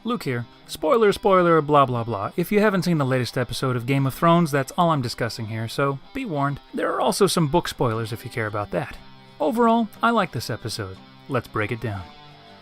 Luke here. Spoiler, spoiler, blah blah blah. If you haven't seen the latest episode of Game of Thrones, that's all I'm discussing here, so be warned. There are also some book spoilers if you care about that. Overall, I like this episode. Let's break it down.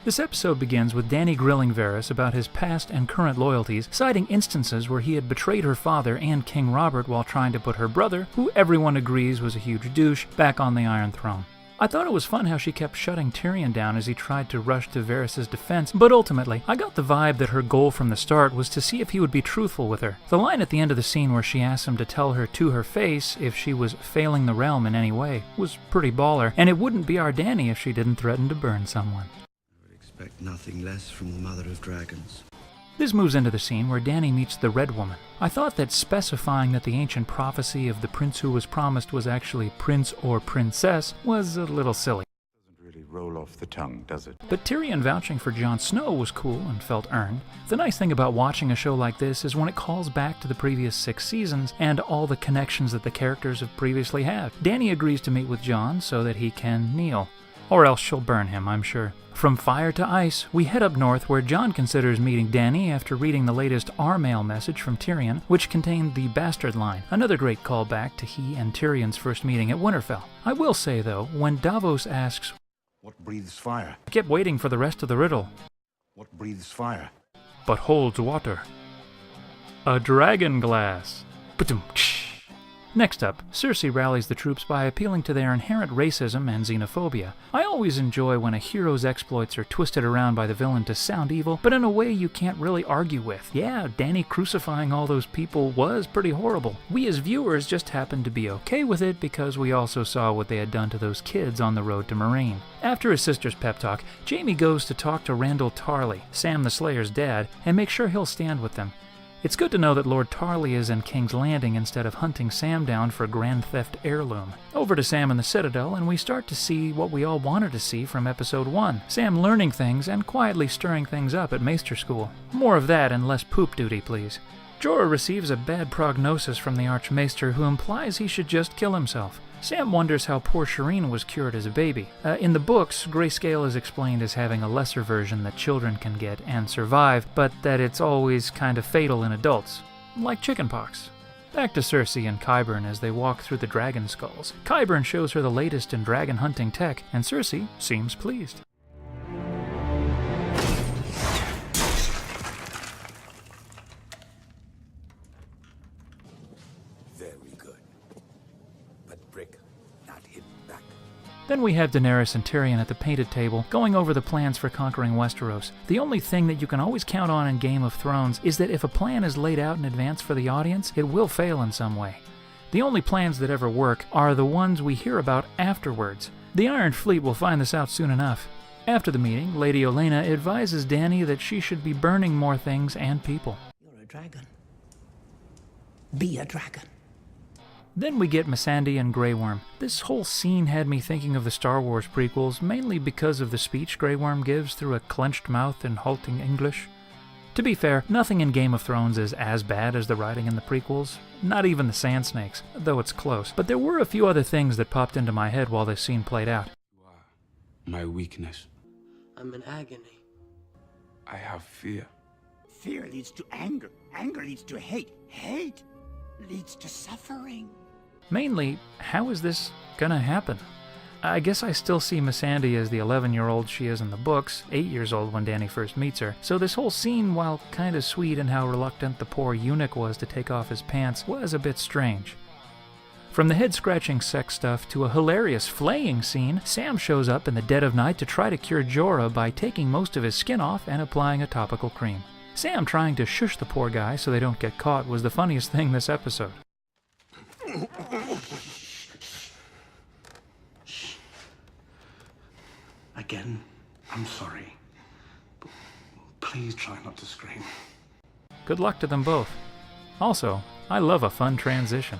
This episode begins with Dany grilling Varys about his past and current loyalties, citing instances where he had betrayed her father and King Robert while trying to put her brother, who everyone agrees was a huge douche, back on the Iron Throne. I thought it was fun how she kept shutting Tyrion down as he tried to rush to Varys' defense, but ultimately, I got the vibe that her goal from the start was to see if he would be truthful with her. The line at the end of the scene where she asked him to tell her to her face if she was failing the realm in any way was pretty baller, and it wouldn't be our Dany if she didn't threaten to burn someone. I would expect nothing less from the Mother of Dragons. This moves into the scene where Dany meets the Red Woman. I thought that specifying that the ancient prophecy of the prince who was promised was actually prince or princess was a little silly. Doesn't really roll off the tongue, does it? But Tyrion vouching for Jon Snow was cool and felt earned. The nice thing about watching a show like this is when it calls back to the previous 6 seasons and all the connections that the characters have previously had. Dany agrees to meet with Jon so that he can kneel. Or else she'll burn him, I'm sure. From fire to ice, we head up north where Jon considers meeting Dany after reading the latest R-mail message from Tyrion, which contained the bastard line, another great callback to he and Tyrion's first meeting at Winterfell. I will say, though, when Davos asks, What breathes fire? I kept waiting for the rest of the riddle. What breathes fire? But holds water. A dragon glass. Ba-dum-tsh. Next up, Cersei rallies the troops by appealing to their inherent racism and xenophobia. I always enjoy when a hero's exploits are twisted around by the villain to sound evil, but in a way you can't really argue with. Yeah, Dany crucifying all those people was pretty horrible. We as viewers just happened to be okay with it because we also saw what they had done to those kids on the road to Meereen. After his sister's pep talk, Jaime goes to talk to Randyll Tarly, Sam the Slayer's dad, and make sure he'll stand with them. It's good to know that Lord Tarly is in King's Landing instead of hunting Sam down for Grand Theft Heirloom. Over to Sam in the Citadel, and we start to see what we all wanted to see from Episode 1. Sam learning things and quietly stirring things up at Maester School. More of that and less poop duty, please. Jorah receives a bad prognosis from the Archmaester who implies he should just kill himself. Sam wonders how poor Shireen was cured as a baby. In the books, grayscale is explained as having a lesser version that children can get and survive, but that it's always kind of fatal in adults, like chickenpox. Back to Cersei and Qyburn as they walk through the dragon skulls. Qyburn shows her the latest in dragon hunting tech, and Cersei seems pleased. Then we have Daenerys and Tyrion at the painted table, going over the plans for conquering Westeros. The only thing that you can always count on in Game of Thrones is that if a plan is laid out in advance for the audience, it will fail in some way. The only plans that ever work are the ones we hear about afterwards. The Iron Fleet will find this out soon enough. After the meeting, Lady Olenna advises Dany that she should be burning more things and people. You're a dragon. Be a dragon. Then we get Missandei and Grey Worm. This whole scene had me thinking of the Star Wars prequels, mainly because of the speech Grey Worm gives through a clenched mouth and halting English. To be fair, nothing in Game of Thrones is as bad as the writing in the prequels, not even the Sand Snakes, though it's close. But there were a few other things that popped into my head while this scene played out. You are my weakness. I'm in agony. I have fear. Fear leads to anger. Anger leads to hate. Hate leads to suffering. Mainly, how is this gonna happen? I guess I still see Missandei as the 11-year-old she is in the books, 8 years old when Dany first meets her, so this whole scene, while kinda sweet in how reluctant the poor eunuch was to take off his pants, was a bit strange. From the head-scratching sex stuff to a hilarious flaying scene, Sam shows up in the dead of night to try to cure Jorah by taking most of his skin off and applying a topical cream. Sam trying to shush the poor guy so they don't get caught was the funniest thing this episode. Again, I'm sorry. But please try not to scream. Good luck to them both. Also, I love a fun transition.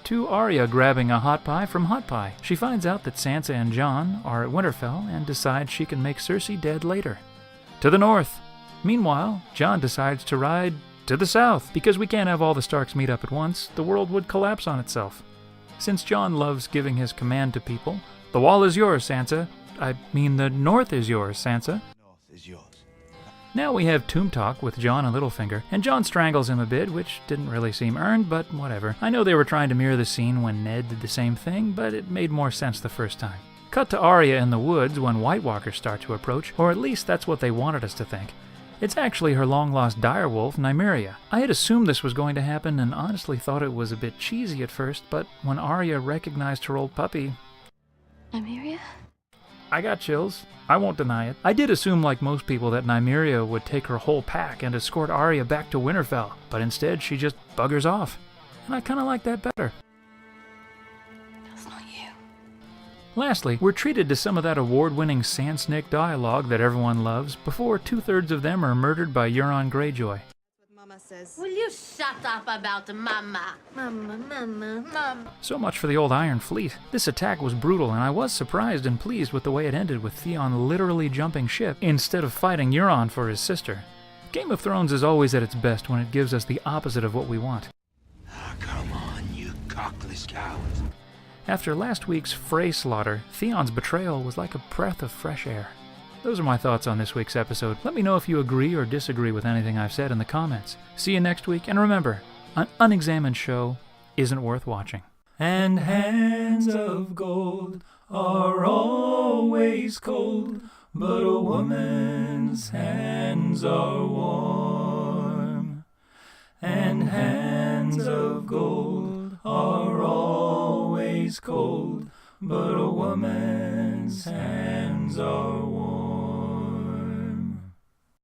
To Arya grabbing a hot pie from Hot Pie. She finds out that Sansa and Jon are at Winterfell and decides she can make Cersei dead later. To the north. Meanwhile, Jon decides to ride to the south, because we can't have all the Starks meet up at once. The world would collapse on itself. Since Jon loves giving his command to people, "The wall is yours, Sansa. I mean, the north is yours, Sansa." North is yours. Now we have tomb talk with Jon and Littlefinger, and Jon strangles him a bit, which didn't really seem earned, but whatever. I know they were trying to mirror the scene when Ned did the same thing, but it made more sense the first time. Cut to Arya in the woods when White Walkers start to approach, or at least that's what they wanted us to think. It's actually her long-lost direwolf, Nymeria. I had assumed this was going to happen and honestly thought it was a bit cheesy at first, but when Arya recognized her old puppy, Nymeria? I got chills. I won't deny it. I did assume, like most people, that Nymeria would take her whole pack and escort Arya back to Winterfell, but instead she just buggers off. And I kinda like that better. That's not you. Lastly, we're treated to some of that award-winning Sand-Snick dialogue that everyone loves before 2/3 of them are murdered by Euron Greyjoy. Mama says. Will you shut up about Mama? Mama. So much for the old Iron Fleet. This attack was brutal, and I was surprised and pleased with the way it ended, with Theon literally jumping ship instead of fighting Euron for his sister. Game of Thrones is always at its best when it gives us the opposite of what we want. Ah, come on, you cockless coward. After last week's Frey slaughter, Theon's betrayal was like a breath of fresh air. Those are my thoughts on this week's episode. Let me know if you agree or disagree with anything I've said in the comments. See you next week, and remember, an unexamined show isn't worth watching. And hands of gold are always cold, but a woman's hands are warm. And hands of gold are always cold, but a woman's hands are warm.